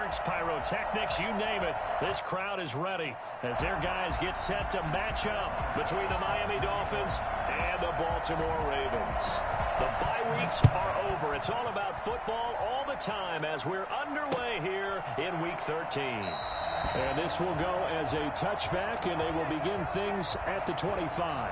fireworks, pyrotechnics, you name it. This crowd is ready as their guys get set to match up between the Miami Dolphins and the Baltimore Ravens. The bye weeks are over. It's all about football all the time as we're underway here in Week 13. And this will go as a touchback, and they will begin things at the 25.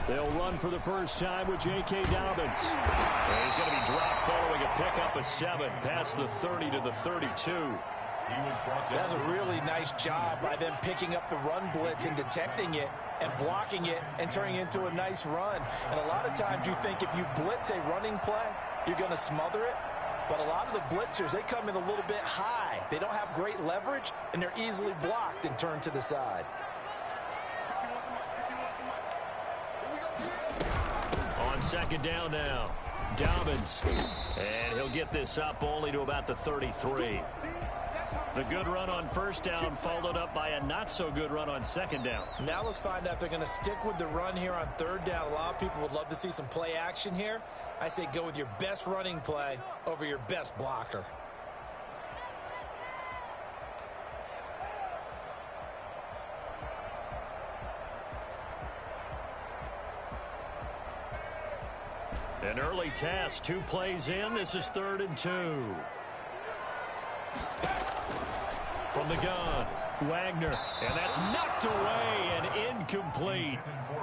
They'll run for the first time with J.K. Dobbins. And he's going to be dropped following a pickup of 7 past the 30 to the 32. That's a really nice job by them picking up the run blitz and detecting it and blocking it and turning it into a nice run. And a lot of times you think if you blitz a running play, you're going to smother it. But a lot of the blitzers, they come in a little bit high. They don't have great leverage, and they're easily blocked and turned to the side. On second down now, Dobbins. And he'll get this up only to about the 33. The good run on first down followed up by a not-so-good run on second down. Now let's find out if they're going to stick with the run here on third down. A lot of people would love to see some play action here. I say go with your best running play over your best blocker. An early task, 2 plays in. This is 3rd and 2. From the gun, Wagner. And that's knocked away and incomplete.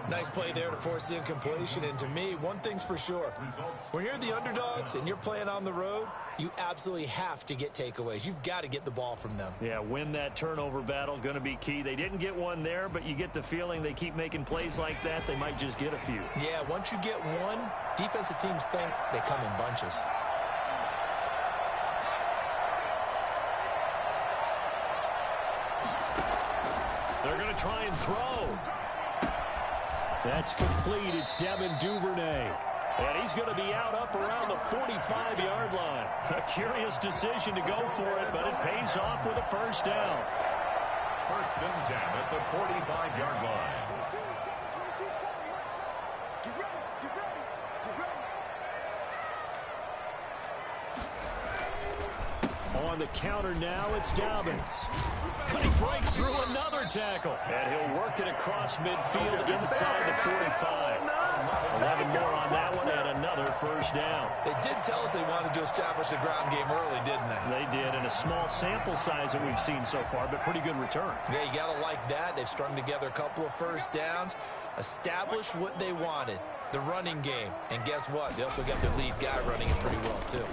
Nice play there to force the incompletion. And to me, one thing's for sure. When you're the underdogs and you're playing on the road, you absolutely have to get takeaways. You've got to get the ball from them. Yeah, win that turnover battle, going to be key. They didn't get one there, but you get the feeling they keep making plays like that, they might just get a few. Yeah, once you get one, defensive teams think they come in bunches. They're going to try and throw. That's complete. It's Devin Duvernay. And he's going to be out up around the 45-yard line. A curious decision to go for it, but it pays off with a first down. 1st and 10 at the 45-yard line. On the counter now, it's Dobbins. But he breaks through another tackle. And he'll work it across midfield inside the 45. 11 more on that one and another first down. They did tell us they wanted to establish the ground game early, didn't they? They did, in a small sample size that we've seen so far, but pretty good return. Yeah, you got to like that. They've strung together a couple of first downs, established what they wanted, the running game. And guess what? They also got their lead guy running it pretty well, too.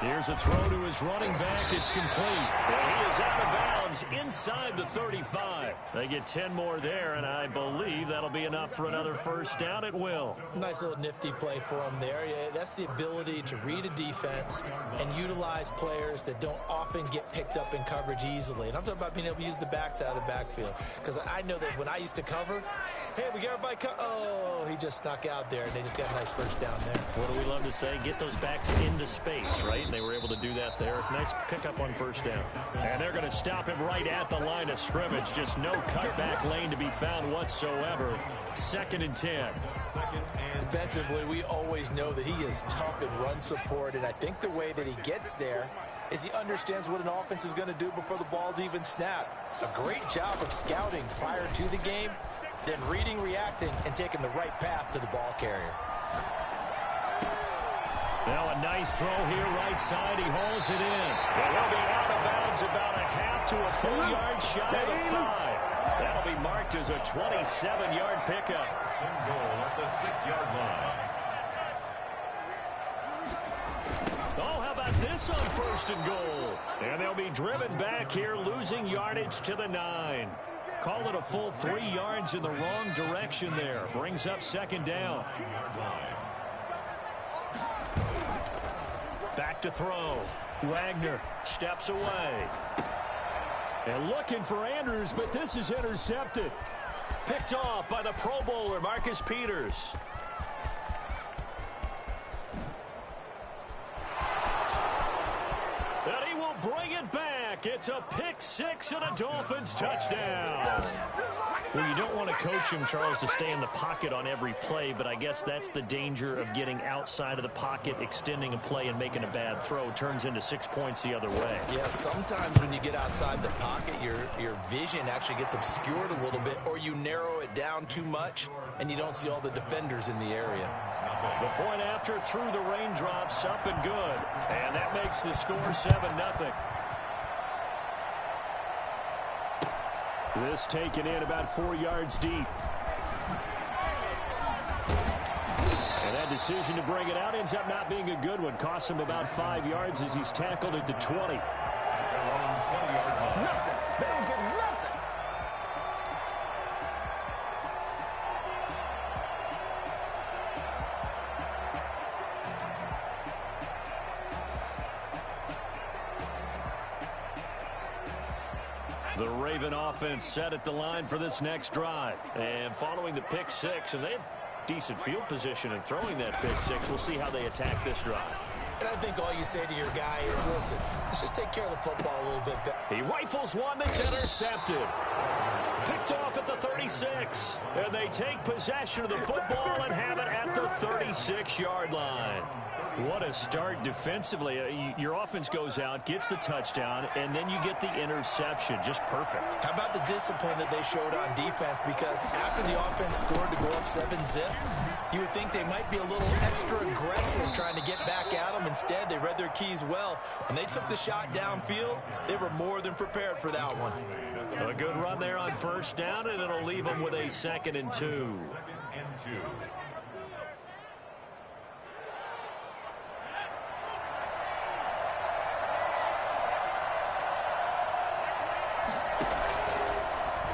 Here's a throw to his running back. It's complete. And he is out of bounds inside the 35. They get 10 more there, and I believe that'll be enough for another first down. It will. Nice little nifty play for him there. Yeah, that's the ability to read a defense and utilize players that don't often get picked up in coverage easily. And I'm talking about being able to use the backs out of the backfield. Because I know that when I used to cover, hey, we got everybody oh, he just snuck out there, and they just got a nice first down there. What do we love to say? Get those backs into space, right? And they were able to do that there. Nice pickup on first down. And they're going to stop him right at the line of scrimmage. Just no cutback lane to be found whatsoever. 2nd and 10. Defensively, we always know that he is tough in run support, and I think the way that he gets there is he understands what an offense is going to do before the ball's even snapped. A great job of scouting prior to the game, then reading, reacting, and taking the right path to the ball carrier. Now a nice throw here right side. He hauls it in. And he'll be out of bounds about a half to a full yard shy of the 5. That'll be marked as a 27-yard pickup. Goal at the 6-yard line. Oh, how about this on 1st and goal? And they'll be driven back here, losing yardage to the 9. Call it a full 3 yards in the wrong direction there. Brings up second down. Back to throw. Wagner steps away. And looking for Andrews, but this is intercepted. Picked off by the Pro Bowler, Marcus Peters. And he will bring it back. It's a pick six and a Dolphins touchdown. Well, you don't want to coach him, Charles, to stay in the pocket on every play, but I guess that's the danger of getting outside of the pocket, extending a play, and making a bad throw. Turns into 6 points the other way. Yeah, sometimes when you get outside the pocket, your vision actually gets obscured a little bit, or you narrow it down too much, and you don't see all the defenders in the area. The point after through the raindrops, up and good. And that makes the score 7-0. This taken in about 4 yards deep. And that decision to bring it out ends up not being a good one. Costs him about 5 yards as he's tackled at the 20. Nothing. They don't get nothing. The Raven offense set at the line for this next drive. And following the pick six, and they have decent field position in throwing that pick six. We'll see how they attack this drive. And I think all you say to your guy is, listen, let's just take care of the football a little bit better. He rifles one that's intercepted. Picked off at the 36. And they take possession of the football and have it at the 36-yard line. What a start defensively. Your offense goes out, gets the touchdown, and then you get the interception. Just perfect. How about the discipline that they showed on defense? Because after the offense scored to go up 7-zip, you would think they might be a little extra aggressive trying to get back at them. Instead, they read their keys well. When they took the shot downfield, they were more than prepared for that one. A good run there on first down, and it'll leave them with a 2nd and 2.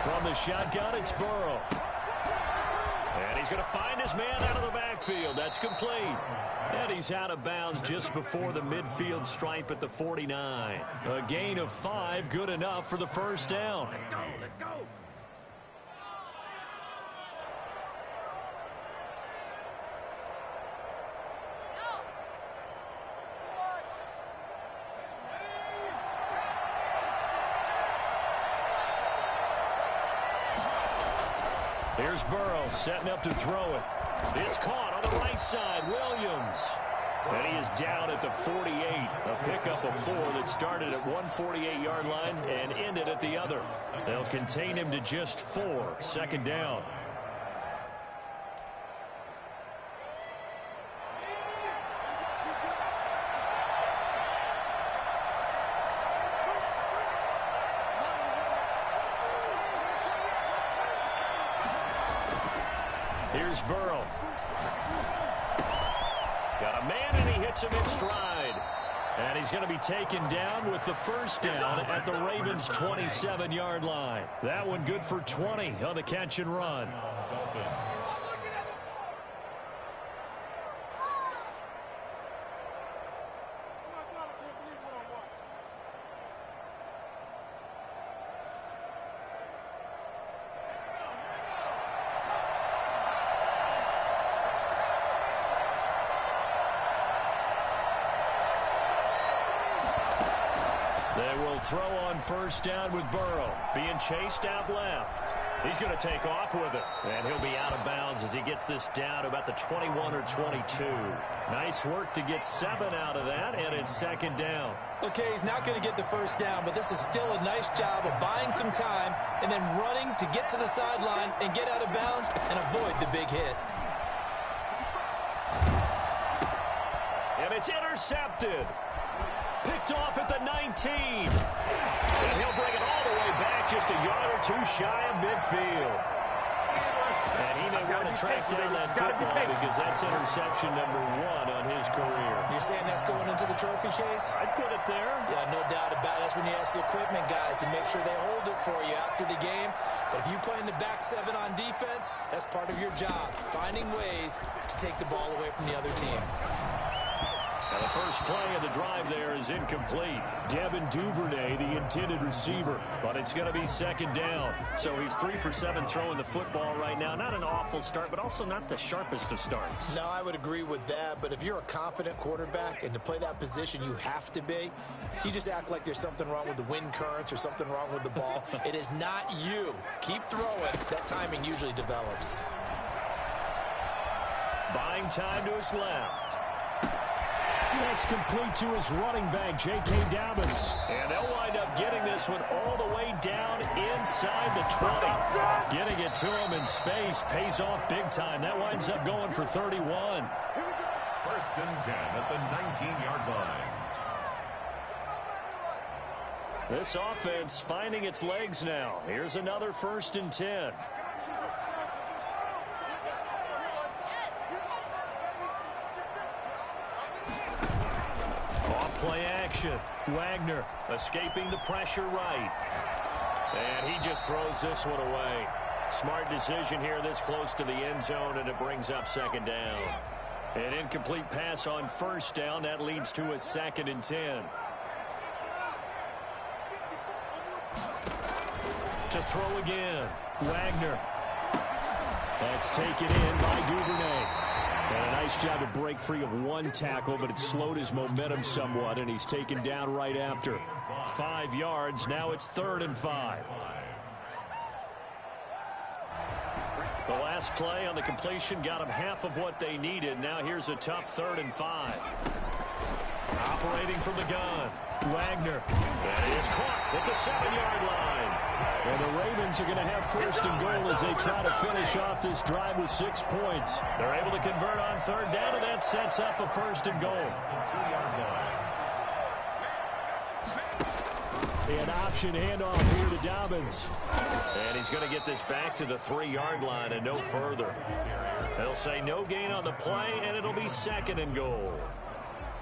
From the shotgun, it's Burrow. And he's going to find his man out of the backfield. That's complete. And he's out of bounds just before the midfield stripe at the 49. A gain of 5, good enough for the first down. Let's go. Let's go. Here's Burrow setting up to throw it. It's caught on the right side. Williams. And he is down at the 48. A pickup of 4 that started at 148-yard line and ended at the other. They'll contain him to just 4. 2nd down. Here's Burrow. Got a man, and he hits him in stride. And he's going to be taken down with the first down at the Ravens' 27-yard line. That one good for 20 on the catch and run. They will throw on first down with Burrow. Being chased out left. He's going to take off with it. And he'll be out of bounds as he gets this down to about the 21 or 22. Nice work to get 7 out of that, and it's 2nd down. Okay, he's not going to get the first down, but this is still a nice job of buying some time and then running to get to the sideline and get out of bounds and avoid the big hit. And it's intercepted. Picked off at the 19. And he'll bring it all the way back just a yard or 2 shy of midfield. And he may want to track down that football because that's interception number 1 on his career. You're saying that's going into the trophy case? I'd put it there. Yeah, no doubt about it. That's when you ask the equipment guys to make sure they hold it for you after the game. But if you play in the back 7 on defense, that's part of your job, finding ways to take the ball away from the other team. And the first play of the drive there is incomplete. Devin Duvernay, the intended receiver, but it's going to be second down. So he's 3 for 7 throwing the football right now. Not an awful start, but also not the sharpest of starts. No, I would agree with that, but if you're a confident quarterback and to play that position you have to be, you just act like there's something wrong with the wind currents or something wrong with the ball. It is not you. Keep throwing. That timing usually develops. Buying time to his left. That's complete to his running back, J.K. Dobbins. And they'll wind up getting this one all the way down inside the 20. Getting it to him in space pays off big time. That winds up going for 31. First and 10 at the 19-yard line. This offense finding its legs now. Here's another first and 10. Play action. Wagner escaping the pressure right. And he just throws this one away. Smart decision here this close to the end zone, and it brings up second down. An incomplete pass on first down. That leads to a 2nd and 10. To throw again. Wagner. That's taken in by Duvernay. And a nice job to break free of one tackle, but it slowed his momentum somewhat, and he's taken down right after. 5 yards. Now it's 3rd and 5. The last play on the completion got them half of what they needed. Now here's a tough 3rd and 5. Operating from the gun. Wagner. And he is caught at the 7-yard line. And the Ravens are going to have first and goal as they try to finish off this drive with 6 points. They're able to convert on 3rd down, and that sets up a first and goal. An option handoff here to Dobbins. And he's going to get this back to the 3-yard line and no further. They'll say no gain on the play, and it'll be 2nd and goal.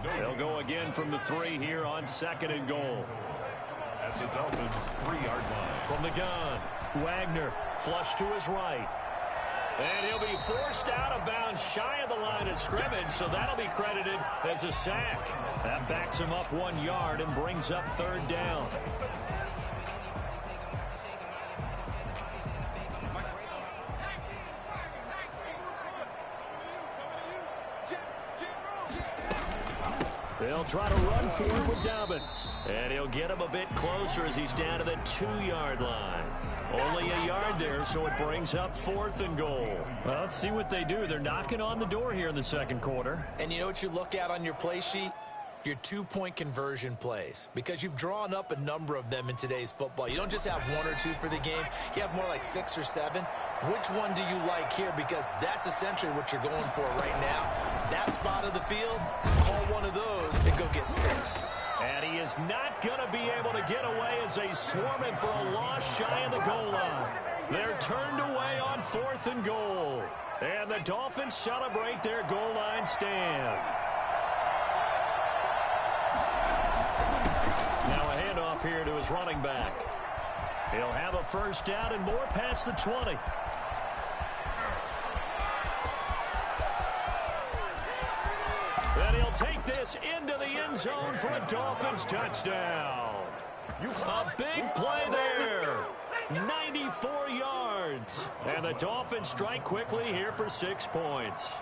They'll go again from the 3 here on 2nd and goal. At the Dolphins' 3-yard line. From the gun, Wagner flush to his right. And he'll be forced out of bounds shy of the line of scrimmage, so that'll be credited as a sack. That backs him up 1 yard and brings up 3rd down. They'll try to run for it with Dobbins. And he'll get him a bit closer as he's down to the 2-yard line. Only a yard there, so it brings up 4th and goal. Well, let's see what they do. They're knocking on the door here in the 2nd quarter. And you know what you look at on your play sheet? Your 2-point conversion plays, because you've drawn up a number of them in today's football. You don't just have 1 or 2 for the game. You have more like 6 or 7. Which one do you like here? Because that's essentially what you're going for right now. That spot of the field, call one of those and go get 6. And he is not going to be able to get away as they swarm him for a loss shy of the goal line. They're turned away on 4th and goal. And the Dolphins celebrate their goal line stand. Now a handoff here to his running back. He'll have a first down and more past the 20. And he'll take this into the end zone for a Dolphins touchdown. A big play there. 94 yards. And the Dolphins strike quickly here for 6 points.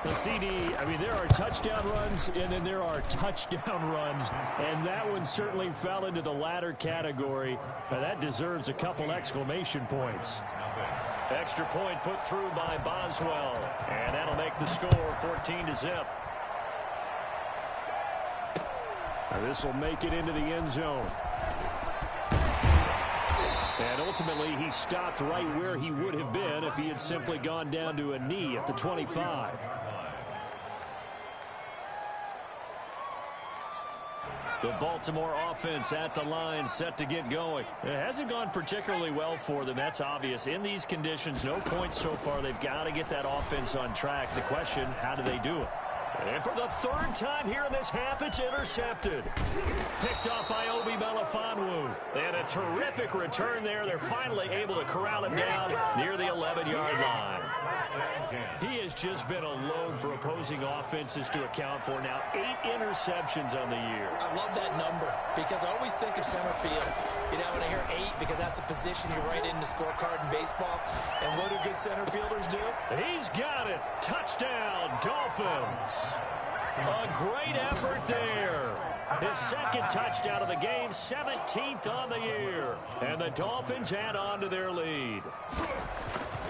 The CD, I mean, there are touchdown runs, and then there are touchdown runs, and that one certainly fell into the latter category. That deserves a couple exclamation points. Extra point put through by Boswell, and that'll make the score 14-0. This will make it into the end zone. And ultimately, he stopped right where he would have been if he had simply gone down to a knee at the 25. The Baltimore offense at the line, set to get going. It hasn't gone particularly well for them. That's obvious. In these conditions, no points so far. They've got to get that offense on track. The question, how do they do it? And for the third time here in this half, it's intercepted. Picked off by Obi Melifonwu. And a terrific return there. They're finally able to corral him down near the 11-yard line. He has just been a load for opposing offenses to account for now. 8 interceptions on the year. I love that number because I always think of center field. You know, when I hear 8, because that's the position you write in the scorecard in baseball. And what do good center fielders do? He's got it. Touchdown, Dolphins. A great effort there. His second touchdown of the game, 17th on the year. And the Dolphins add on to their lead.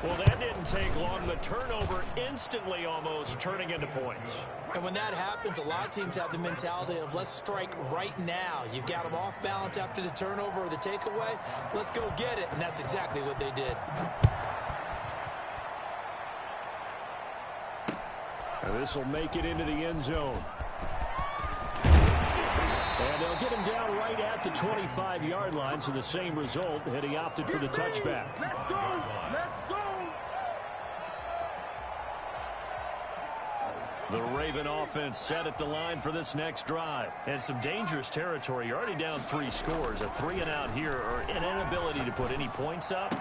Well, that didn't take long. The turnover instantly almost turning into points. And when that happens, a lot of teams have the mentality of let's strike right now. You've got them off balance after the turnover or the takeaway. Let's go get it. And that's exactly what they did. And this will make it into the end zone. And they'll get him down right at the 25-yard line, so the same result, and he opted for the touchback. Let's go! Let's go! The Raven offense set at the line for this next drive. And some dangerous territory. You're already down 3 scores. A 3-and-out here, or an inability to put any points up.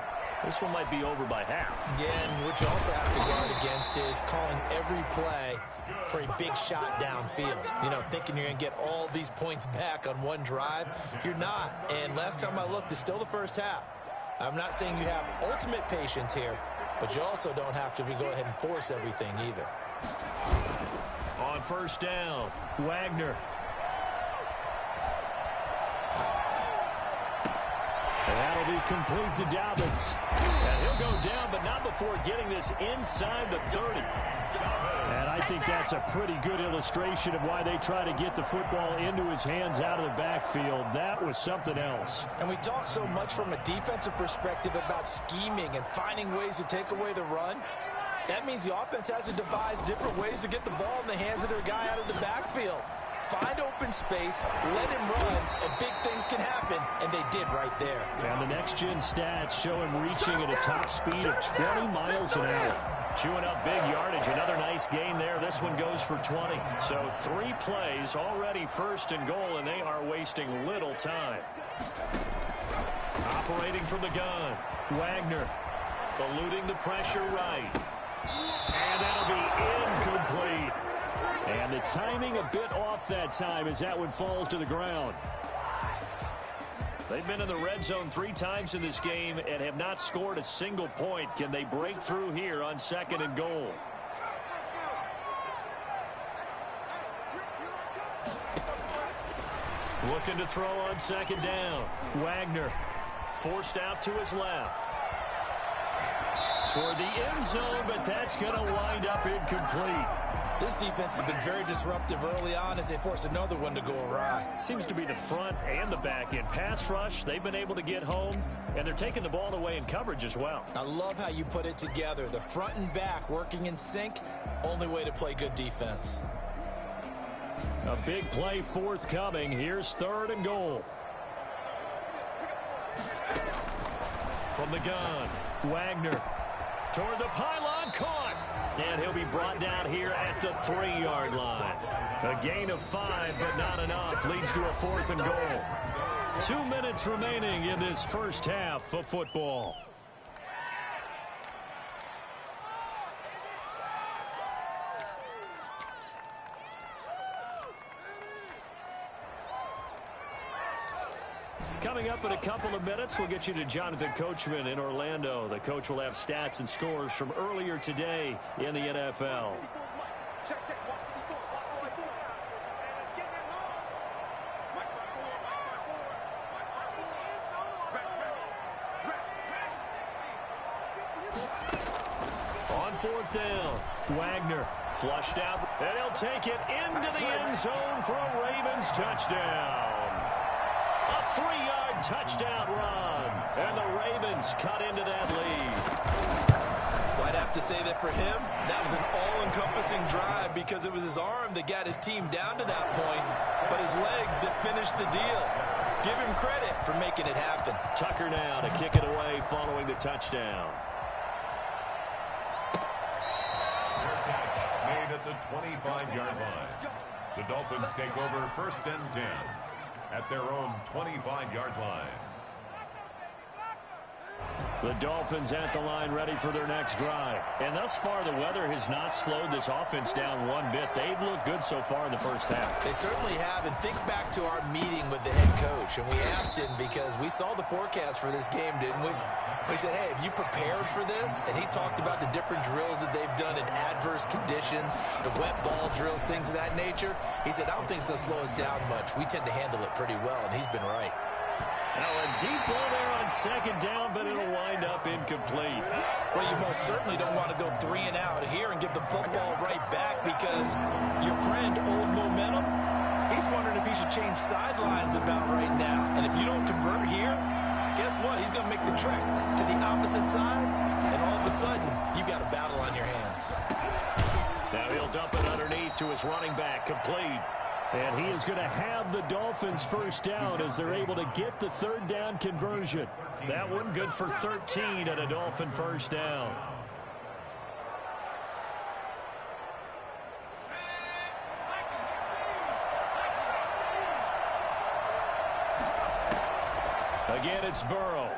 This one might be over by half. Yeah, and what you also have to guard against is calling every play for a big shot downfield. You know, thinking you're going to get all these points back on one drive. You're not. And last time I looked, it's still the first half. I'm not saying you have ultimate patience here, but you also don't have to go ahead and force everything either. On first down, Wagner. And that'll be complete to Dobbins. And he'll go down, but not before getting this inside the 30. And I think that's a pretty good illustration of why they try to get the football into his hands out of the backfield. That was something else. And we talk so much from a defensive perspective about scheming and finding ways to take away the run. That means the offense has to devise different ways to get the ball in the hands of their guy out of the backfield. Find open space, let him run, and big things can happen, and they did right there. And the next-gen stats show him reaching at a top speed of 20 miles an hour. Chewing up big yardage, another nice gain there. This one goes for 20. So 3 plays, already first and goal, and they are wasting little time. Operating from the gun, Wagner eluding the pressure right. And that'll be incomplete. And the timing a bit off that time as that one falls to the ground. They've been in the red zone 3 times in this game and have not scored a single point. Can they break through here on 2nd and goal? Looking to throw on 2nd down. Wagner forced out to his left. Toward the end zone, but that's going to wind up incomplete. This defense has been very disruptive early on as they force another one to go awry. Seems to be the front and the back end. Pass rush, they've been able to get home, and they're taking the ball away in coverage as well. I love how you put it together. The front and back working in sync, only way to play good defense. A big play forthcoming. Here's 3rd and goal. From the gun, Wagner. Toward the pylon, caught. And he'll be brought down here at the 3-yard line. A gain of 5, but not enough. Leads to a 4th and goal. 2 minutes remaining in this first half of football. Coming up in a couple of minutes, we'll get you to Jonathan Coachman in Orlando. The coach will have stats and scores from earlier today in the NFL. On 4th down, Wagner flushed out, and he'll take it into the end zone for a Ravens touchdown. A 3-yard touchdown run, and the Ravens cut into that lead. Well, I'd have to say that for him, that was an all-encompassing drive because it was his arm that got his team down to that point, but his legs that finished the deal. Give him credit for making it happen. Tucker now to kick it away following the touchdown. Fair catch made at the 25-yard line. The Dolphins take over 1st and 10 at their own 25-yard line. The Dolphins at the line ready for their next drive. And thus far, the weather has not slowed this offense down one bit. They've looked good so far in the first half. They certainly have. And think back to our meeting with the head coach. And we asked him because we saw the forecast for this game, didn't we? We said, hey, have you prepared for this? And he talked about the different drills that they've done in adverse conditions, the wet ball drills, things of that nature. He said, I don't think it's going to slow us down much. We tend to handle it pretty well, and he's been right. Now a deep ball there on 2nd down, but it'll wind up incomplete. Well, you most certainly don't want to go 3 and out here and give the football right back because your friend, Old Momentum, he's wondering if he should change sidelines about right now. And if you don't convert here, guess what? He's going to make the trek to the opposite side, and all of a sudden, you've got a battle on your hands. Now he'll dump it underneath to his running back, complete. And he is going to have the Dolphins first down as they're able to get the 3rd down conversion. That one good for 13 and a Dolphin first down. Again, it's Burrow.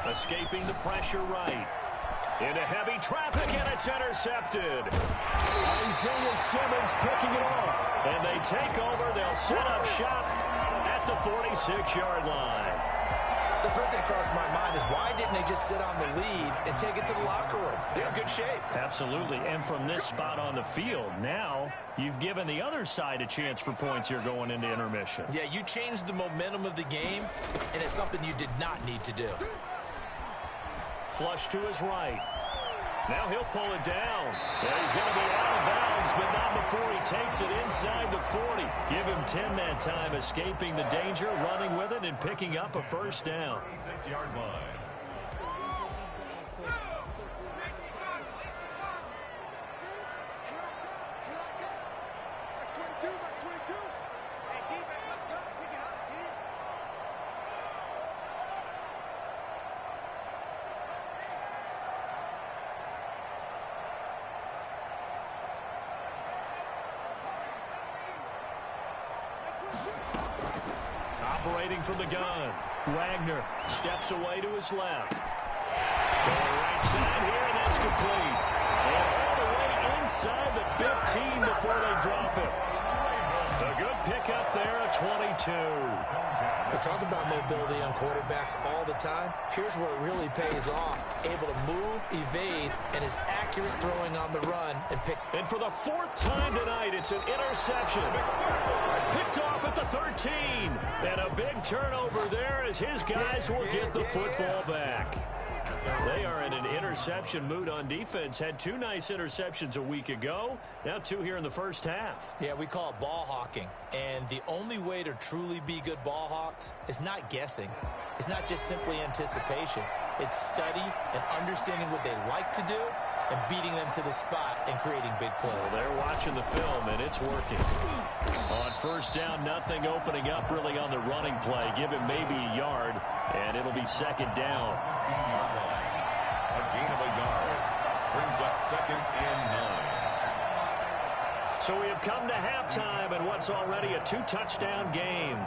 Escaping the pressure right. Into heavy traffic, and it's intercepted. Isaiah Simmons picking it off. And they take over. They'll set up shop at the 46-yard line. So the first thing that crossed my mind is why didn't they just sit on the lead and take it to the locker room? They're in good shape. Absolutely. And from this spot on the field, now you've given the other side a chance for points here going into intermission. Yeah, you changed the momentum of the game, and it's something you did not need to do. Flush to his right. Now he'll pull it down. And he's going to be out of bounds, but not before he takes it inside the 40. Give him 10 that time, escaping the danger, running with it, and picking up a first down. 6-yard line. Operating from the gun. Wagner steps away to his left. Going right side here, and that's complete. And all the way inside the 15 before they drop it. A good pickup there at 22. We talk about mobility on quarterbacks all the time. Here's where it really pays off. Able to move, evade, and is accurate throwing on the run and pick. And for the 4th time tonight, it's an interception. Picked off at the 13. And a big turnover there as his guys will get the football back. They are in an interception mood on defense. Had 2 nice interceptions a week ago. Now 2 here in the first half. Yeah, we call it ball hawking. And the only way to truly be good ball hawks is not guessing. It's not just simply anticipation. It's study and understanding what they like to do and beating them to the spot and creating big plays. Well, they're watching the film, and it's working. On first down, nothing opening up really on the running play. Give him maybe a yard, and it'll be 2nd down. A gain of a yard brings up 2nd and 9. So we have come to halftime and what's already a 2-touchdown game.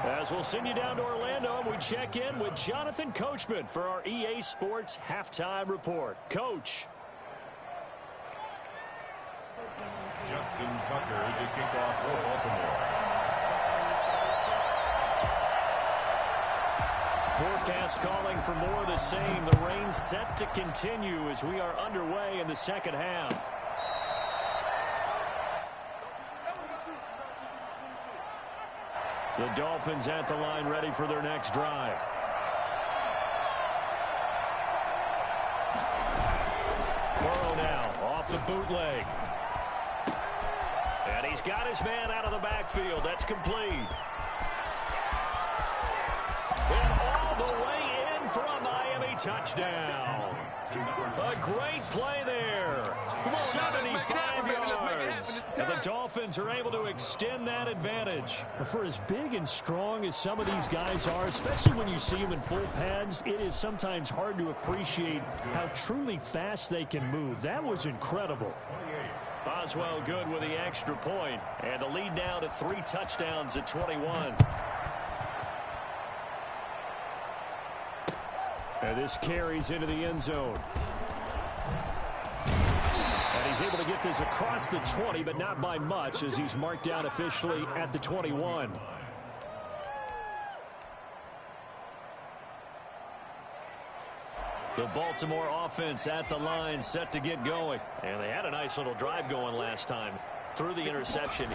As we'll send you down to Orlando, we check in with Jonathan Coachman for our EA Sports Halftime Report. Coach. Justin Tucker to kick off for Baltimore. Forecast calling for more of the same. The rain set to continue as we are underway in the second half. The Dolphins at the line ready for their next drive. Burrow now off the bootleg. And he's got his man out of the backfield. That's complete. And all the way in for a Miami touchdown. A great play there. 75 yards. And the Dolphins are able to extend that advantage. For as big and strong as some of these guys are, especially when you see them in full pads, it is sometimes hard to appreciate how truly fast they can move. That was incredible. Boswell good with the extra point, and the lead now to 3 touchdowns at 21. And this carries into the end zone. And he's able to get this across the 20, but not by much, as he's marked down officially at the 21. The Baltimore offense at the line, set to get going. And they had a nice little drive going last time. Through the interception.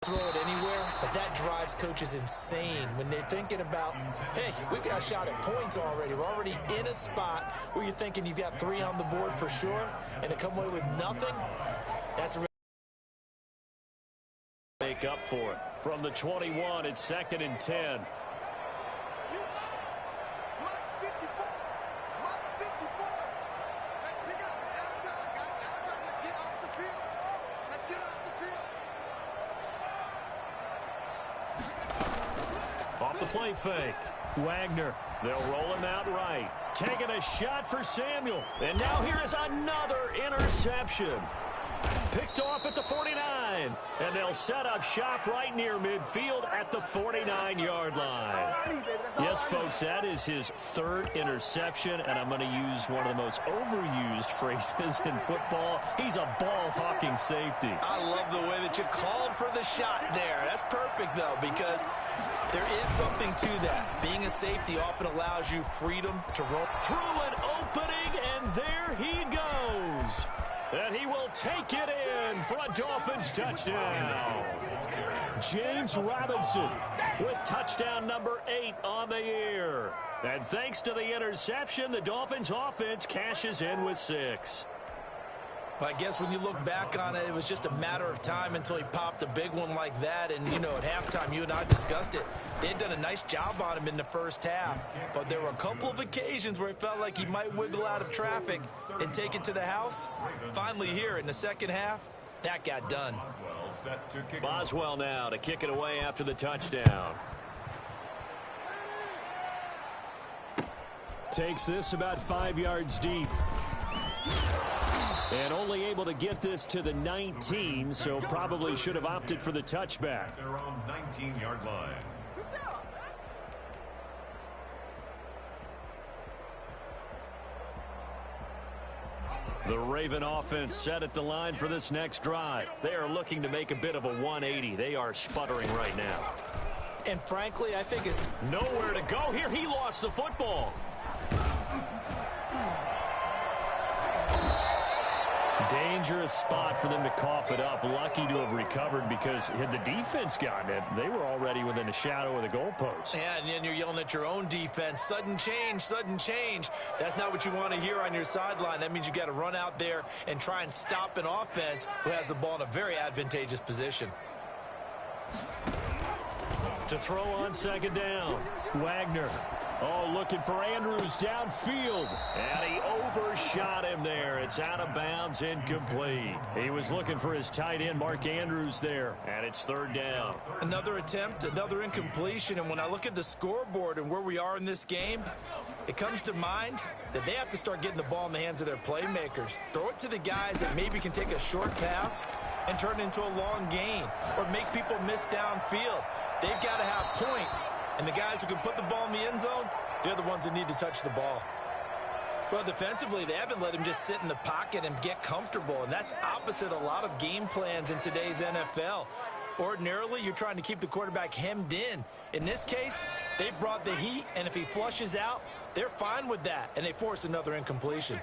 Throw it anywhere, but that drives coaches insane when they're thinking about, hey, we've got a shot at points already. We're already in a spot where you're thinking you've got 3 on the board for sure, and to come away with nothing, that's a real make up for it. From the 21, it's 2nd and 10. Off the play fake. Wagner. They'll roll him out right. Taking a shot for Samuel. And now here is another interception. Picked off at the 49. And they'll set up shop right near midfield at the 49-yard line. Yes, folks, that is his 3rd interception. And I'm going to use one of the most overused phrases in football. He's a ball-hawking safety. I love the way that you called for the shot there. That's perfect, though, because there is something to that. Being a safety often allows you freedom to roll. Through an opening, and there he goes. And he will take it in for a Dolphins touchdown. James Robinson with touchdown number 8 on the year. And thanks to the interception, the Dolphins offense cashes in with 6. Well, I guess when you look back on it, it was just a matter of time until he popped a big one like that. And, you know, at halftime, you and I discussed it. They had done a nice job on him in the first half. But there were a couple of occasions where it felt like he might wiggle out of traffic and take it to the house. Finally here in the second half, that got done. Boswell now to kick it away after the touchdown. Takes this about 5 yards deep. And only able to get this to the 19, so probably should have opted for the touchback. Their own 19-yard line. The Raven offense set at the line for this next drive. They are looking to make a bit of a 180. They are sputtering right now. And frankly, I think it's nowhere to go here. He lost the football. Dangerous spot for them to cough it up. Lucky to have recovered, because had the defense gotten it, they were already within a shadow of the goalpost. Yeah, and then you're yelling at your own defense. Sudden change, sudden change. That's not what you want to hear on your sideline. That means you got to run out there and try and stop an offense who has the ball in a very advantageous position. To throw on 2nd down. Wagner. Oh, looking for Andrews downfield. And he overshot him there. It's out of bounds, incomplete. He was looking for his tight end, Mark Andrews, there. And it's 3rd down. Another attempt, another incompletion. And when I look at the scoreboard and where we are in this game, it comes to mind that they have to start getting the ball in the hands of their playmakers. Throw it to the guys that maybe can take a short pass and turn it into a long gain, or make people miss downfield. They've got to have points. And the guys who can put the ball in the end zone, they're the ones that need to touch the ball. Well, defensively, they haven't let him just sit in the pocket and get comfortable, and that's opposite a lot of game plans in today's NFL. Ordinarily, you're trying to keep the quarterback hemmed in. In this case, they brought the heat, and if he flushes out, they're fine with that, and they force another incompletion.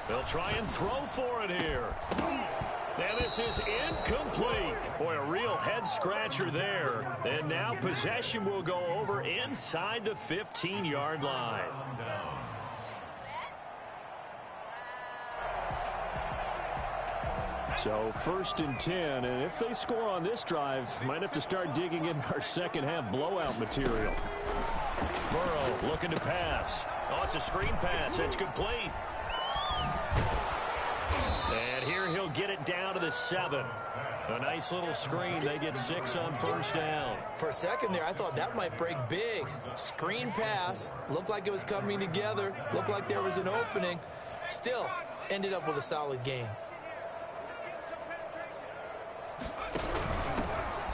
They'll try and throw for it here. And this is incomplete. Boy, a real head-scratcher there. And now possession will go over inside the 15-yard line. So 1st and 10, and if they score on this drive, might have to start digging in our second half blowout material. Burrow looking to pass. Oh, it's a screen pass. It's complete. And here he'll get it down to the 7. A nice little screen. They get 6 on 1st down. For a second there, I thought that might break big. Screen pass. Looked like it was coming together. Looked like there was an opening. Still, ended up with a solid game.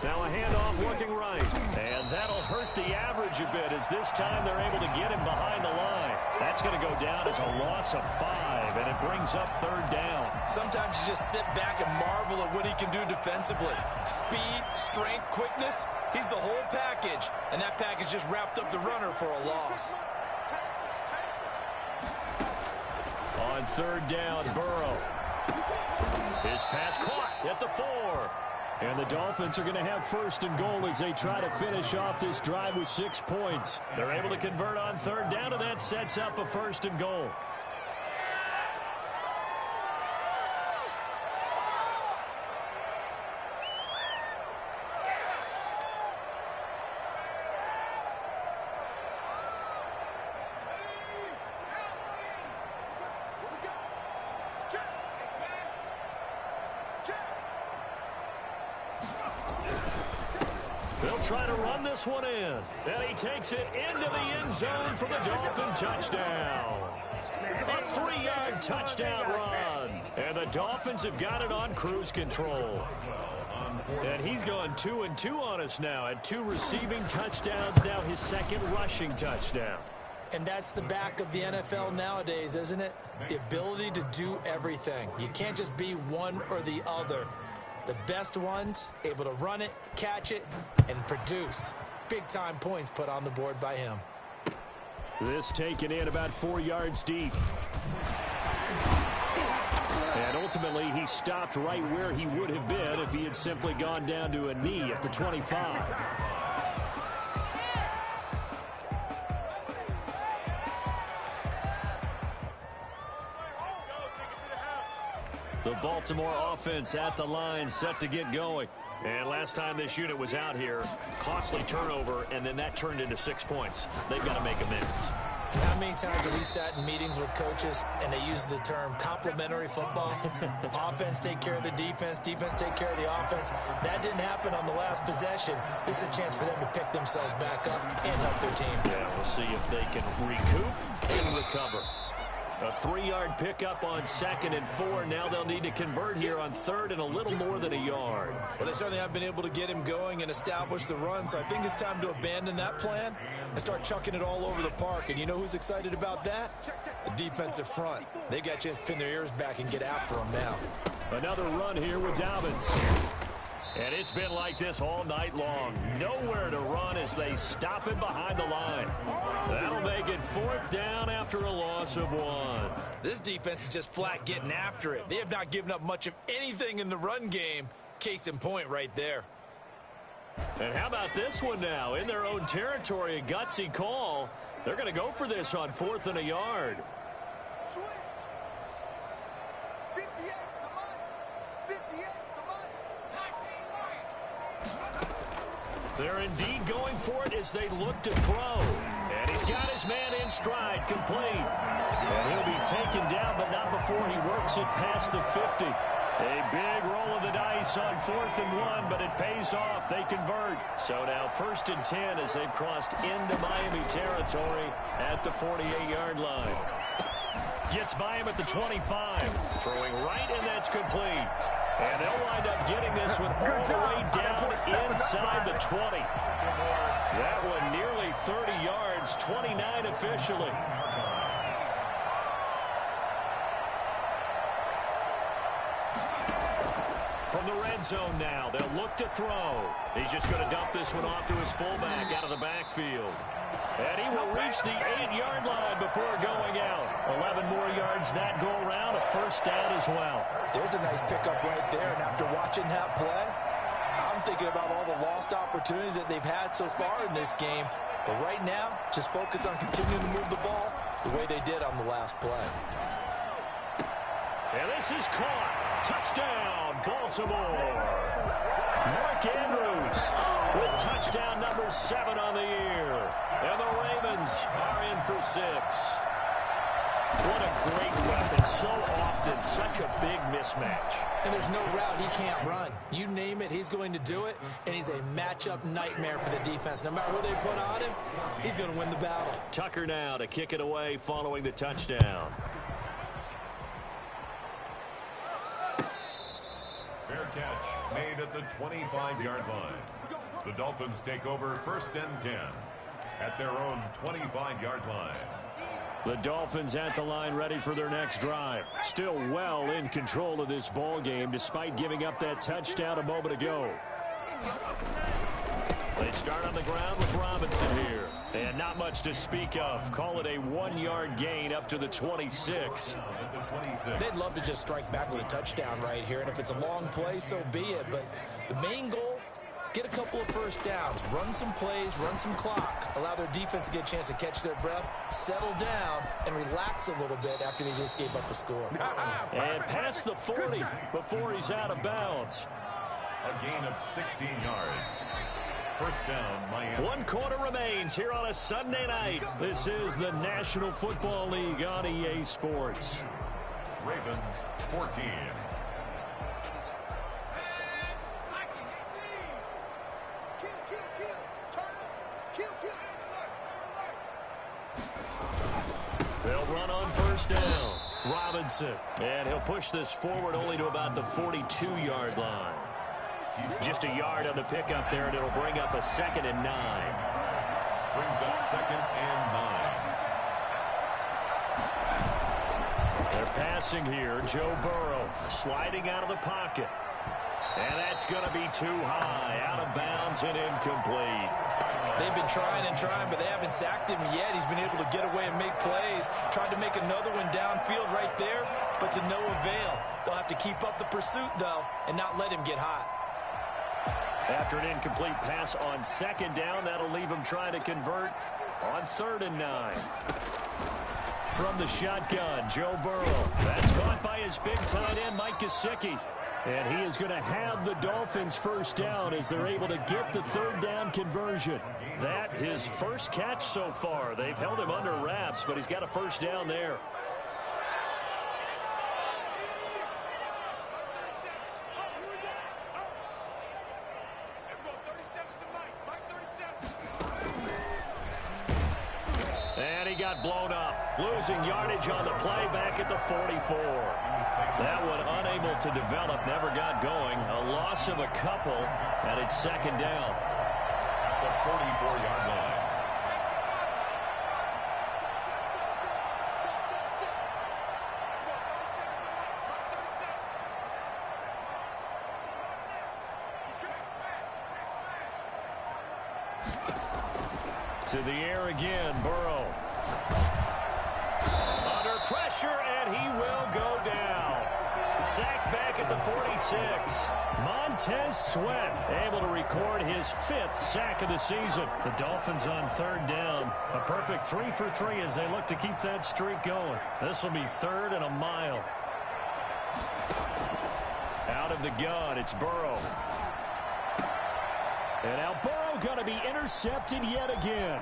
Now a handoff looking right. And that'll hurt the average a bit as this time they're able to get him behind the line. That's going to go down as a loss of 5, and it brings up 3rd down. Sometimes you just sit back and marvel at what he can do defensively. Speed, strength, quickness. He's the whole package, and that package just wrapped up the runner for a loss. On 3rd down, Burrow. His pass caught at the 4. And the Dolphins are going to have 1st and goal as they try to finish off this drive with 6 points. They're able to convert on 3rd down, and that sets up a 1st and goal. They'll try to run this one in. And he takes it into the end zone for the Dolphin touchdown. A 3-yard touchdown run. And the Dolphins have got it on cruise control. And he's gone 2-2 on us now. At 2 receiving touchdowns, now his 2nd rushing touchdown. And that's the back of the NFL nowadays, isn't it? The ability to do everything. You can't just be one or the other. The best ones able to run it, catch it, and produce. Big-time points put on the board by him. This taken in about 4 yards deep. And ultimately, he stopped right where he would have been if he had simply gone down to a knee at the 25. The Baltimore offense at the line, set to get going. And last time this unit was out here, costly turnover, and then that turned into 6 points. They've got to make amends. How many times have we sat in meetings with coaches and they use the term complementary football? Offense take care of the defense, defense take care of the offense. That didn't happen on the last possession. This is a chance for them to pick themselves back up and help their team. Yeah, we'll see if they can recoup and recover. A 3-yard pickup on 2nd and 4. Now they'll need to convert here on 3rd and a little more than a yard. Well, they certainly have been able to get him going and establish the run, so I think it's time to abandon that plan and start chucking it all over the park. And you know who's excited about that? The defensive front. They got a chance to pin their ears back and get after him now. Another run here with Dolphins. And it's been like this all night long. Nowhere to run as they stop him behind the line. That'll make it 4th down after a loss of 1. This defense is just flat getting after it. They have not given up much of anything in the run game. Case in point right there. And how about this one now? In their own territory, a gutsy call. They're going to go for this on 4th and a yard. They're indeed going for it as they look to throw. And he's got his man in stride, complete. And he'll be taken down, but not before he works it past the 50. A big roll of the dice on 4th and 1, but it pays off. They convert. So now 1st and 10 as they've crossed into Miami territory at the 48-yard line. Gets by him at the 25. Throwing right, and that's complete. And they'll wind up getting this one all the way down inside the 20. That one nearly 30 yards, 29 officially. From the red zone now, they'll look to throw. He's just going to dump this one off to his fullback out of the backfield. And he will reach the 8-yard line before going out. 11 more yards that go around, a 1st down as well. There's a nice pickup right there, and after watching that play, I'm thinking about all the lost opportunities that they've had so far in this game. But right now, just focus on continuing to move the ball the way they did on the last play. And this is caught. Touchdown, Baltimore. Mark Andrews with touchdown number 7 on the year. And the Ravens are in for 6. What a great weapon. So often, such a big mismatch. And there's no route he can't run. You name it, he's going to do it, and he's a matchup nightmare for the defense. No matter who they put on him, he's going to win the battle. Tucker now to kick it away following the touchdown. Fair catch made at the 25-yard line. The Dolphins take over 1st and 10 at their own 25-yard line. The Dolphins at the line ready for their next drive. Still well in control of this ball game despite giving up that touchdown a moment ago. They start on the ground with Robinson here. And not much to speak of. Call it a 1-yard gain up to the 26. They'd love to just strike back with a touchdown right here. And if it's a long play, so be it. But the main goal, get a couple of first downs, run some plays, run some clock, allow their defense to get a chance to catch their breath, settle down, and relax a little bit after they just gave up a score. And past the 40 before he's out of bounds. A gain of 16 yards. First down, Miami. 1 quarter remains here on a Sunday night. This is the National Football League on EA Sports. Ravens 14. They'll run on first down. Robinson. And he'll push this forward only to about the 42-yard line. Just a yard on the pickup there, and it'll bring up a 2nd and 9. Brings up 2nd and 9. They're passing here. Joe Burrow sliding out of the pocket. And that's going to be too high. Out of bounds and incomplete. They've been trying and trying, but they haven't sacked him yet. He's been able to get away and make plays. Tried to make another one downfield right there, but to no avail. They'll have to keep up the pursuit, though, and not let him get hot. After an incomplete pass on 2nd down, that'll leave him trying to convert on 3rd and 9. From the shotgun, Joe Burrow. That's caught by his big tight end, Mike Gesicki. And he is going to have the Dolphins first down as they're able to get the 3rd down conversion. That his first catch so far. They've held him under wraps, but he's got a first down there. And he got blown up. Losing yardage on the play back at the 44. That one unable to develop, never got going. A loss of a couple, and it's 2nd down. At the 44-yard line. To the air again, Burrow. Under pressure, and he will go down. Sacked back at the 46. Montez Sweat able to record his 5th sack of the season. The Dolphins on 3rd down. A perfect 3 for 3 as they look to keep that streak going. This will be 3rd and a mile. Out of the gun, it's Burrow. And now Burrow going to be intercepted yet again.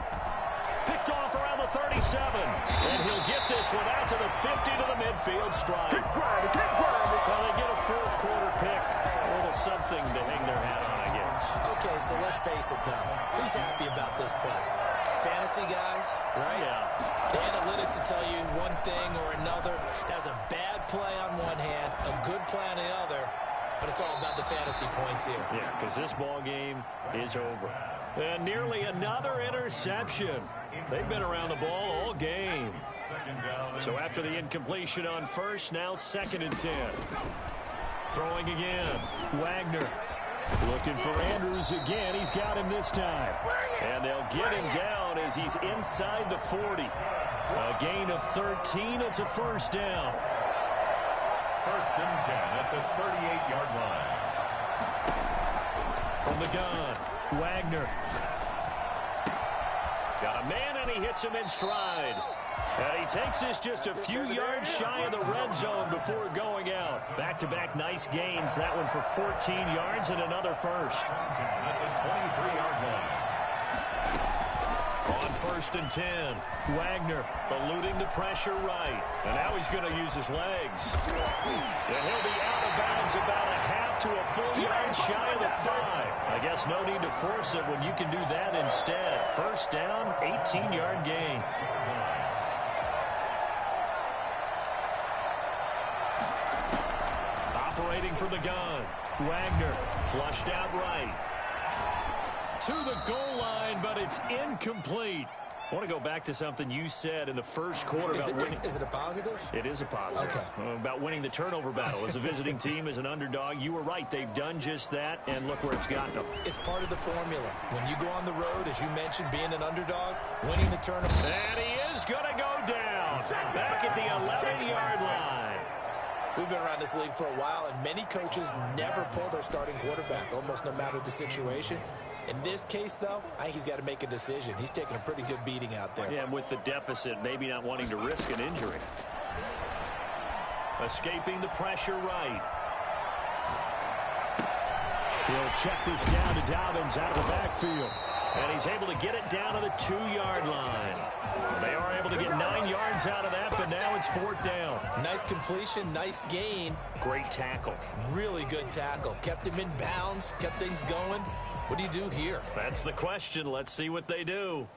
Picked off around the 37. And he'll get this one out to the 50 to the midfield stride. Well, they get a 4th quarter pick. A little something to hang their hat on, I guess. Okay, so let's face it, though. Who's happy about this play? Fantasy guys, right? Yeah. The analytics will tell you one thing or another. That was a bad play on one hand, a good play on the other. But it's all about the fantasy points here. Yeah, because this ball game is over. And nearly another interception. They've been around the ball all game. So after the incompletion on first, now 2nd and 10. Throwing again. Wagner looking for Andrews again. He's got him this time. And they'll get him down as he's inside the 40. A gain of 13. It's a first down. 1st and 10 at the 38-yard line. From the gun, Wagner. Got a man, and he hits him in stride. And he takes this just a few yards shy of the red zone before going out. Back-to-back nice gains. That one for 14 yards and another first. At the 23-yard line. On 1st and 10, Wagner eluding the pressure right. And now he's going to use his legs. And he'll be out of bounds about a half to a full yard shy of the 5. I guess no need to force it when you can do that instead. First down, 18-yard gain. Operating from the gun, Wagner flushed out right. To the goal line, but it's incomplete. I want to go back to something you said in the first quarter. Is it a positive? It is a positive. Okay. About winning the turnover battle. As a visiting team, as an underdog, you were right. They've done just that, and look where it's gotten them. It's part of the formula. When you go on the road, as you mentioned, being an underdog, winning the turnover. And he is going to go down. Back at the 11-yard line. We've been around this league for a while, and many coaches never pull their starting quarterback, almost no matter the situation. In this case, though, I think he's got to make a decision. He's taking a pretty good beating out there. Yeah, and with the deficit, maybe not wanting to risk an injury. Escaping the pressure right. He'll check this down to Dobbins out of the backfield. And he's able to get it down to the 2-yard line. They are able to get 9 yards out of that, but now it's 4th down. Nice completion, nice gain. Great tackle. Really good tackle. Kept him in bounds, kept things going. What do you do here? That's the question. Let's see what they do.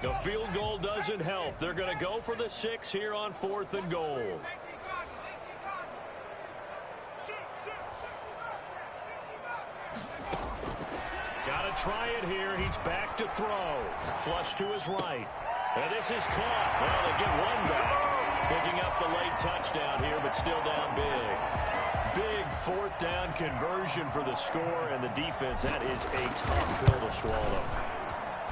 The field goal doesn't help. They're going to go for the 6 here on 4th and goal. Got to try it here. He's back to throw. Flush to his right. And this is caught. Well, they get one back. Picking up the late touchdown here, but still down big. Big 4th down conversion for the score, and the defense, that is a tough pill to swallow.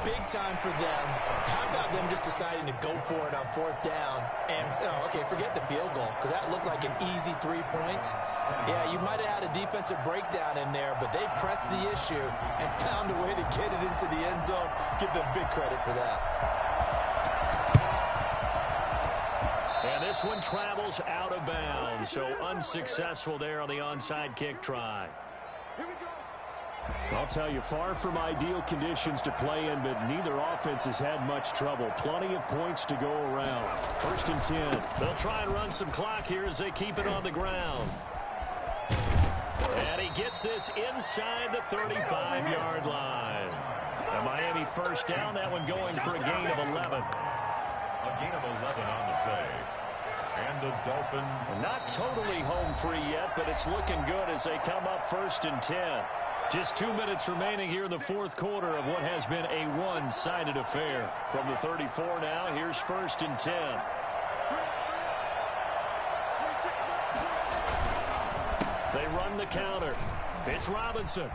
Big time for them. How about them just deciding to go for it on 4th down? And, okay, forget the field goal, because that looked like an easy 3 points. Yeah, you might have had a defensive breakdown in there, but they pressed the issue and found a way to get it into the end zone. Give them big credit for that. And this one travels out of bounds, so unsuccessful there on the onside kick try. I'll tell you, far from ideal conditions to play in, but neither offense has had much trouble. Plenty of points to go around. 1st and 10. They'll try and run some clock here as they keep it on the ground. And he gets this inside the 35-yard line. And Miami 1st down, that one going for a gain of 11. A gain of 11 on the play. And the Dolphins. Not totally home free yet, but it's looking good as they come up 1st and 10. Just 2 minutes remaining here in the 4th quarter of what has been a one-sided affair. From the 34 now, here's 1st and 10. They run the counter. It's Robinson.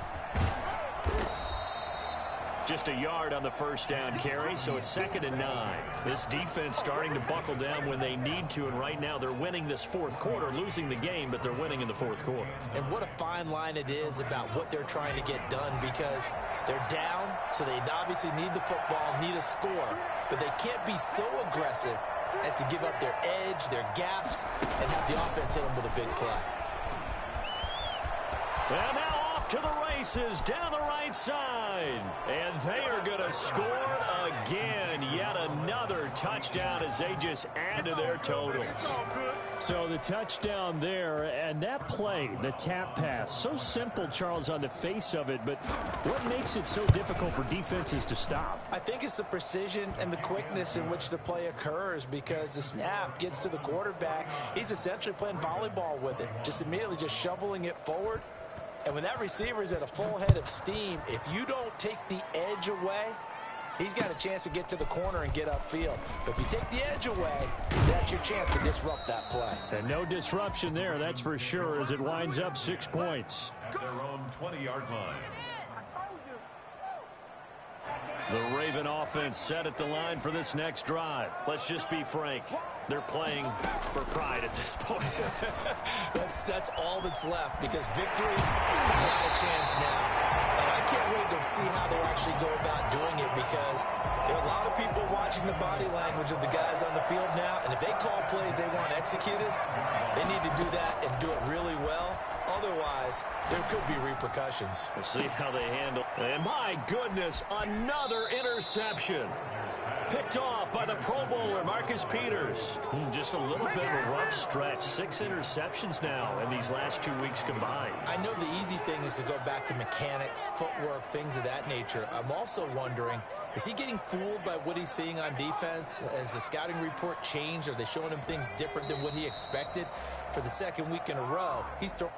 Just a yard on the 1st down carry, so it's 2nd and 9. This defense starting to buckle down when they need to, and right now they're winning this 4th quarter, losing the game, but they're winning in the 4th quarter. And what a fine line it is about what they're trying to get done, because they're down, so they obviously need the football, need a score, but they can't be so aggressive as to give up their edge, their gaps, and have the offense hit them with a big play. And now off to the races down the right side. And they are going to score again. Yet another touchdown as they just add to their totals. So the touchdown there, and that play, the tap pass, so simple, Charles, on the face of it, but what makes it so difficult for defenses to stop? I think it's the precision and the quickness in which the play occurs, because the snap gets to the quarterback. He's essentially playing volleyball with it, just immediately just shoveling it forward. And when that receiver is at a full head of steam, if you don't take the edge away, he's got a chance to get to the corner and get upfield. But if you take the edge away, that's your chance to disrupt that play. And no disruption there, that's for sure, as it winds up 6 points. At their own 20-yard line. The Raven offense set at the line for this next drive. Let's just be frank. They're playing for pride at this point. That's all that's left, because victory, not a chance now. And I can't wait to see how they actually go about doing it, because there are a lot of people watching the body language of the guys on the field now, and if they call plays they want executed, they need to do that and do it really well. Otherwise, there could be repercussions. We'll see how they handle. And my goodness, another interception. Picked off by the Pro Bowler, Marcus Peters. Just a little bit of a rough stretch. 6 interceptions now in these last 2 weeks combined. I know the easy thing is to go back to mechanics, footwork, things of that nature. I'm also wondering, is he getting fooled by what he's seeing on defense? Has the scouting report changed? Are they showing him things different than what he expected? For the second week in a row, he's throwing